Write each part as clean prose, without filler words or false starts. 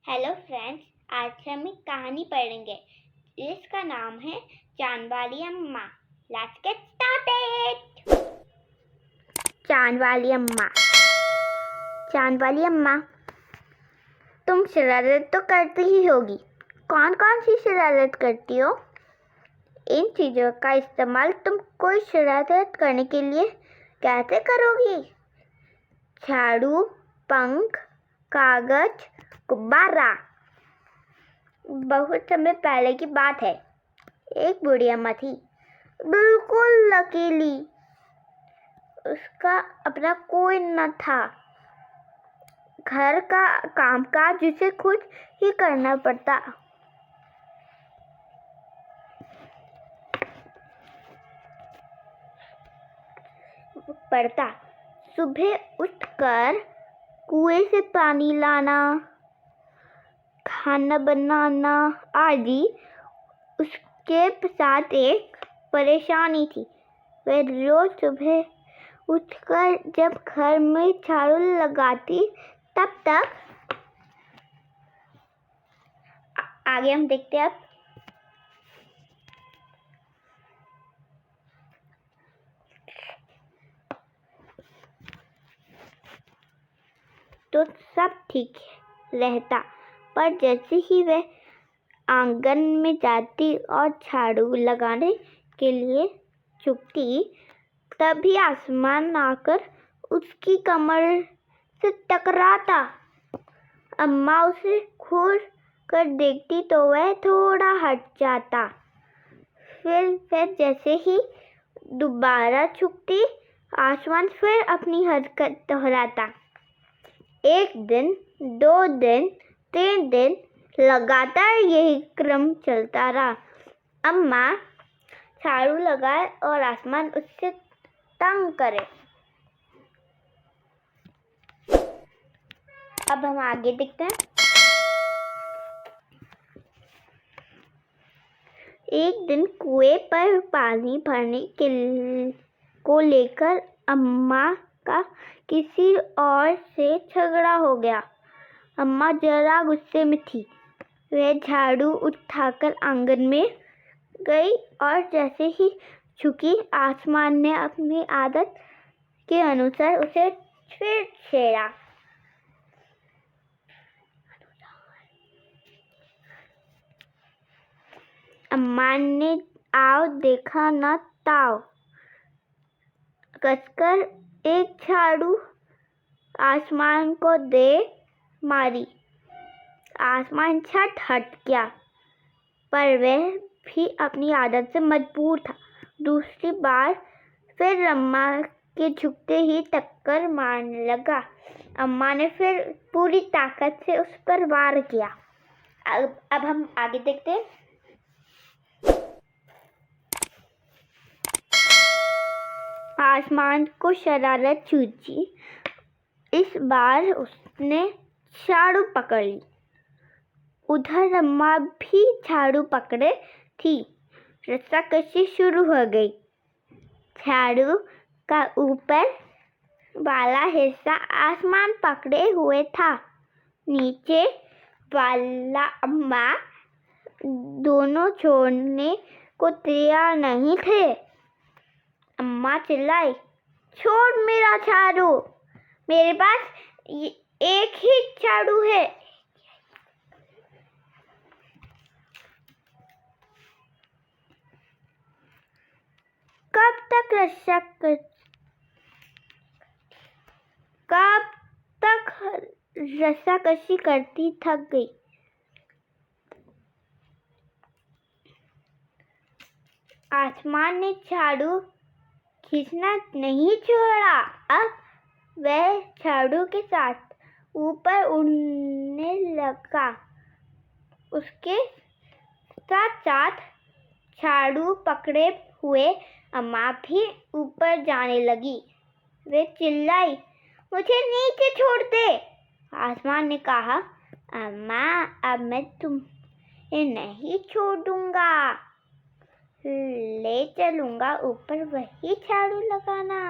Hello friends, आज हम एक कहानी पढ़ेंगे जिसका नाम है चांद वाली अम्मा। Let's get started. चांद वाली अम्मा। चांद वाली अम्मा, तुम शरारत तो करती ही होगी। कौन कौन सी शरारत करती हो? इन चीज़ों का इस्तेमाल तुम कोई शरारत करने के लिए कैसे करोगी? झाड़ू, पंख, कागज, गुब्बारा। बहुत समय पहले की बात है। एक बूढ़ी अम्मा थी, बिल्कुल अकेली। उसका अपना कोई न था। घर का कामकाज उसे खुद ही करना पड़ता। सुबह उठकर कुएं से पानी लाना, खाना बनाना आदि उसके साथ एक परेशानी थी। वह रोज सुबह उठकर जब घर में झाड़ू लगाती तब तक आगे हम देखते हैं। अब तो सब ठीक रहता, पर जैसे ही वह आंगन में जाती और झाड़ू लगाने के लिए झुकती, तभी आसमान आकर उसकी कमर से टकराता। अम्मा उसे घूर कर देखती तो वह थोड़ा हट जाता। फिर जैसे ही दोबारा झुकती, आसमान फिर अपनी हरकत दोहराता। एक दिन, 2 दिन, 3 दिन लगातार यही क्रम चलता रहा। अम्मा झाड़ू लगाए और आसमान उससे तंग करे। अब हम आगे देखते हैं। एक दिन कुएं पर पानी भरने को लेकर अम्मा का किसी और से झगड़ा हो गया। अम्मा जरा गुस्से में थी। वह झाड़ू उठाकर आंगन में गई और जैसे ही झुकी, आसमान ने अपनी आदत के अनुसार उसे फिर छेड़ा। अम्मा ने आओ देखा न ताओ कसकर एक झाड़ू आसमान को दे मारी। आसमान झट हट गया, पर वह भी अपनी आदत से मजबूर था। दूसरी बार फिर अम्मा के झुकते ही टक्कर मारने लगा। अम्मा ने फिर पूरी ताकत से उस पर वार किया। अब हम आगे देखते हैं। आसमान को शरारत सूझी। इस बार उसने झाड़ू पकड़ ली। उधर अम्मा भी झाड़ू पकड़े थी। रस्साकशी शुरू हो गई। झाड़ू का ऊपर वाला हिस्सा आसमान पकड़े हुए था, नीचे वाला अम्मा दोनों छोड़ने को तैयार नहीं थे। अम्मा चिल्लाई, छोड़ मेरा झाड़ू, मेरे पास एक ही झाड़ू है। कब तक रस्साकशी करती थक गई। आसमान ने झाड़ू खींचना नहीं छोड़ा। अब वह झाड़ू के साथ ऊपर उड़ने लगा। उसके साथ साथ झाड़ू पकड़े हुए अम्मा भी ऊपर जाने लगी। वे चिल्लाई, मुझे नीचे छोड़ दे। आसमान ने कहा, अम्मा अब मैं तुम्हें नहीं छोड़ूंगा, ले चलूंगा ऊपर, वही झाड़ू लगाना।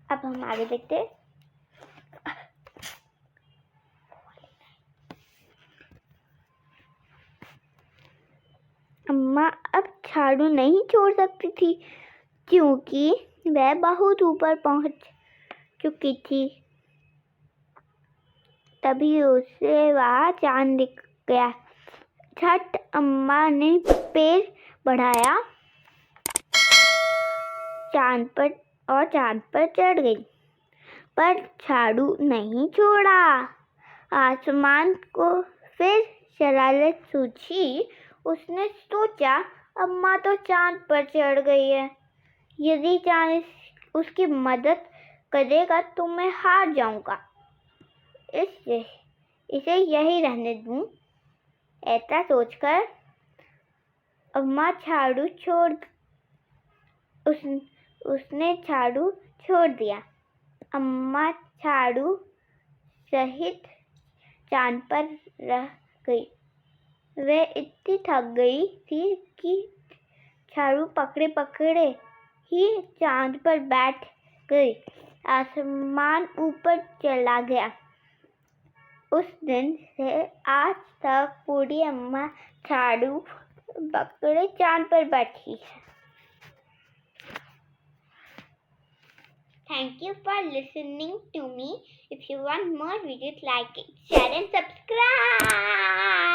अब हम आगे देखते हैं। अम्मा अब झाड़ू नहीं छोड़ सकती थी क्योंकि वह बहुत ऊपर पहुंच चुकी थी। तभी उसे वहाँ चांद दिख गया। झट अम्मा ने पैर बढ़ाया चांद पर चढ़ गई, पर झाड़ू नहीं छोड़ा। आसमान को फिर शरारत सूझी। उसने सोचा, अम्मा तो चांद पर चढ़ गई है, यदि चांद उसकी मदद करेगा तो मैं हार जाऊंगा, इसे यही रहने दूं। ऐसा सोचकर अम्मा उसने झाड़ू छोड़ दिया। अम्मा झाड़ू सहित चांद पर रह गई। वह इतनी थक गई थी कि झाड़ू पकड़े ही चांद पर बैठ गई। आसमान ऊपर चला गया। उस दिन से आज तक बूढ़ी अम्मा झाड़ू पकड़े चांद पर बैठी है। Thank you for listening to me. If you want more videos, like it, share and subscribe.